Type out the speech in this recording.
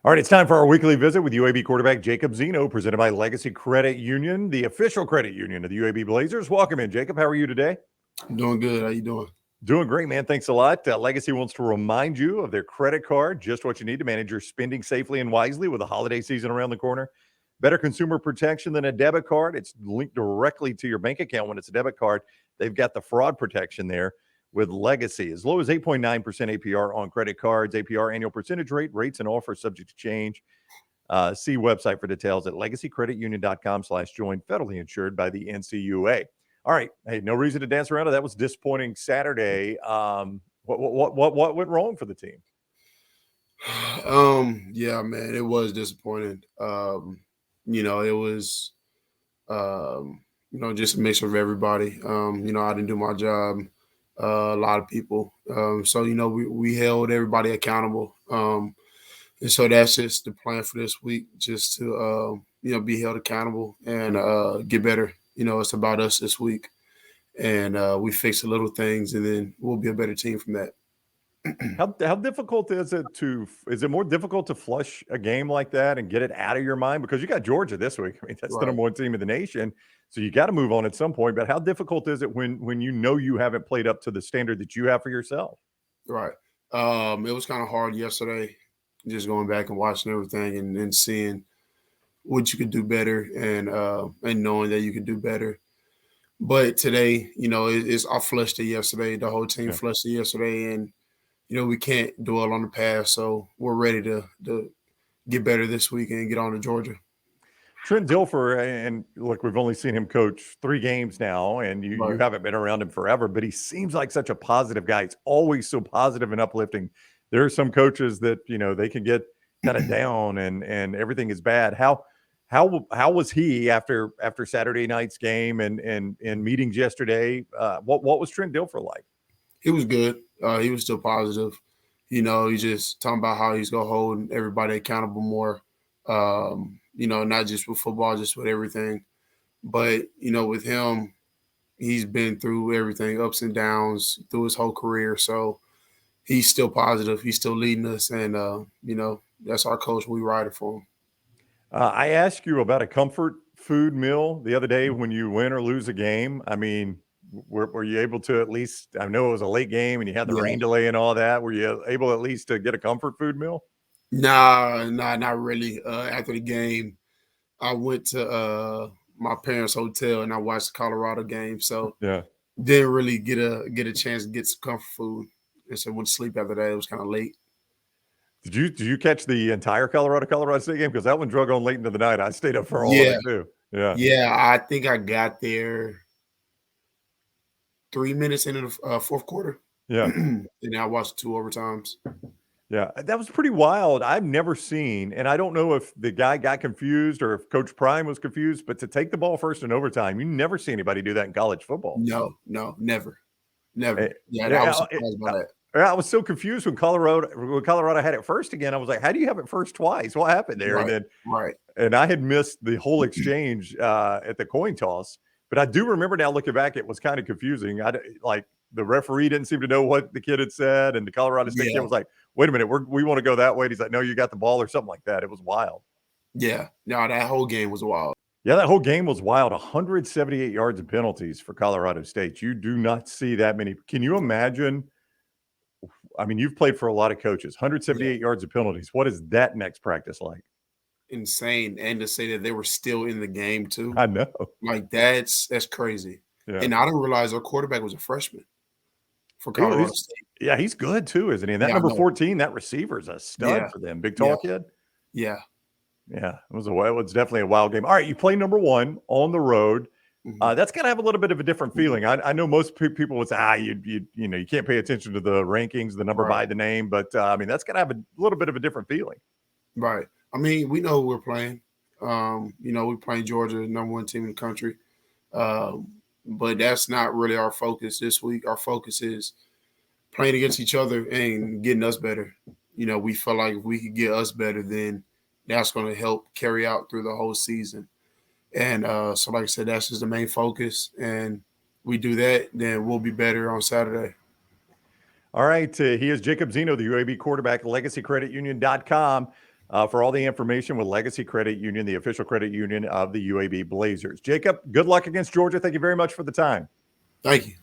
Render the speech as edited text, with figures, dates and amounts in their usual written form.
All right, it's time for our weekly visit with UAB quarterback Jacob Zeno, presented by Legacy Credit Union, the official credit union of the UAB Blazers. Welcome in, Jacob. How are you today? I'm doing good. How you doing? Doing great, man. Thanks a lot. Legacy wants to remind you of their credit card, just what you need to manage your spending safely and wisely with the holiday season around the corner. Better consumer protection than a debit card. It's linked directly to your bank account when it's a debit card. They've got the fraud protection there with Legacy. As low as 8.9% APR on credit cards. APR annual percentage rate, rates and offers subject to change. See website for details at legacycreditunion.com/join, federally insured by the NCUA. All right. Hey, no reason to dance around it. That was disappointing Saturday. What went wrong for the team? Yeah, man, it was disappointing. It was just a mix of everybody. I didn't do my job. A lot of people. So we held everybody accountable. And so that's just the plan for this week, just to be held accountable and get better. It's about us this week, and we fix the little things, and then we'll be a better team from that. How difficult is it more difficult to flush a game like that and get it out of your mind? Because you got Georgia this week. I mean, that's the Right, number one team in the nation. So you got to move on at some point. But how difficult is it when you know you haven't played up to the standard that you have for yourself? right. It was kind of hard yesterday, just going back and watching everything and seeing what you could do better and knowing that you could do better. But today, I flushed it yesterday. The whole team Yeah. flushed it yesterday, and we can't dwell on the past. So we're ready to get better this week and get on to Georgia. Trent Dilfer, and look, we've only seen him coach 3 games now, and you Right. haven't been around him forever, but he seems like such a positive guy. He's always so positive and uplifting. There are some coaches that, they can get kind of down and everything is bad. How was he after Saturday night's game and meetings yesterday? What was Trent Dilfer like? He was good. He was still positive. He's just talking about how he's gonna hold everybody accountable more. Not just with football, just with everything. But with him, he's been through everything, ups and downs through his whole career. So he's still positive. He's still leading us, and that's our coach. We ride it for him. I asked you about a comfort food meal the other day when you win or lose a game. I mean, were you able to at least? I know it was a late game and you had the Yeah. rain delay and all that. Were you able at least to get a comfort food meal? Nah, not really. After the game, I went to my parents' hotel and I watched the Colorado game. So Yeah. didn't really get a chance to get some comfort food. And so went to sleep after that. It was kind of late. Did you catch the entire Colorado State game? Because that one drug on late into the night. I stayed up for all of Yeah, it too. Yeah. yeah. I think I got there 3 minutes into the fourth quarter, Yeah. and I watched 2 overtimes. Yeah, that was pretty wild. I've never seen, and I don't know if the guy got confused or if Coach Prime was confused, but to take the ball first in overtime, you never see anybody do that in college football. No, never, Eh, never. Yeah, and I was yeah, surprised by that. I was so confused when Colorado had it first again. I was like, "How do you have it first twice? What happened there?" And Right, then, right. and I had missed the whole exchange at the coin toss, but I do remember now looking back, it was kind of confusing. Like the referee didn't seem to know what the kid had said, and the Colorado State kid Yeah, was like, "Wait a minute, we want to go that way." And he's like, "No, you got the ball," or something like that. It was wild. yeah. No, that whole game was wild. Yeah, that whole game was wild. 178 yards of penalties for Colorado State. You do not see that many. Can you imagine? I mean, you've played for a lot of coaches. Yeah, 178 yards of penalties. What is that next practice like? insane. And to say that they were still in the game too, I know. like that's crazy. Yeah. And I didn't realize our quarterback was a freshman for Colorado He's, State. yeah, he's good too, isn't he? And that Yeah, I number know. 14, that receiver is a stud Yeah, for them. Big yeah, tall kid. yeah. Yeah, it was definitely a wild game. All right, you play number one on the road. Mhm. That's gonna have a little bit of a different feeling. I know most people would say, you can't pay attention to the rankings, the number Right, by the name, but I mean that's gonna have a little bit of a different feeling. right. I mean, we know who we're playing. We're playing Georgia, number one team in the country. Um, but that's not really our focus this week. Our focus is playing against each other and getting us better. We feel like if we could get us better, then that's going to help carry out through the whole season. And so, like I said, that's just the main focus. And we do that, then we'll be better on Saturday. All right, he is Jacob Zeno, the UAB quarterback, legacycreditunion.com. for all the information with Legacy Credit Union, the official credit union of the UAB Blazers. Jacob, good luck against Georgia. Thank you very much for the time. Thank you.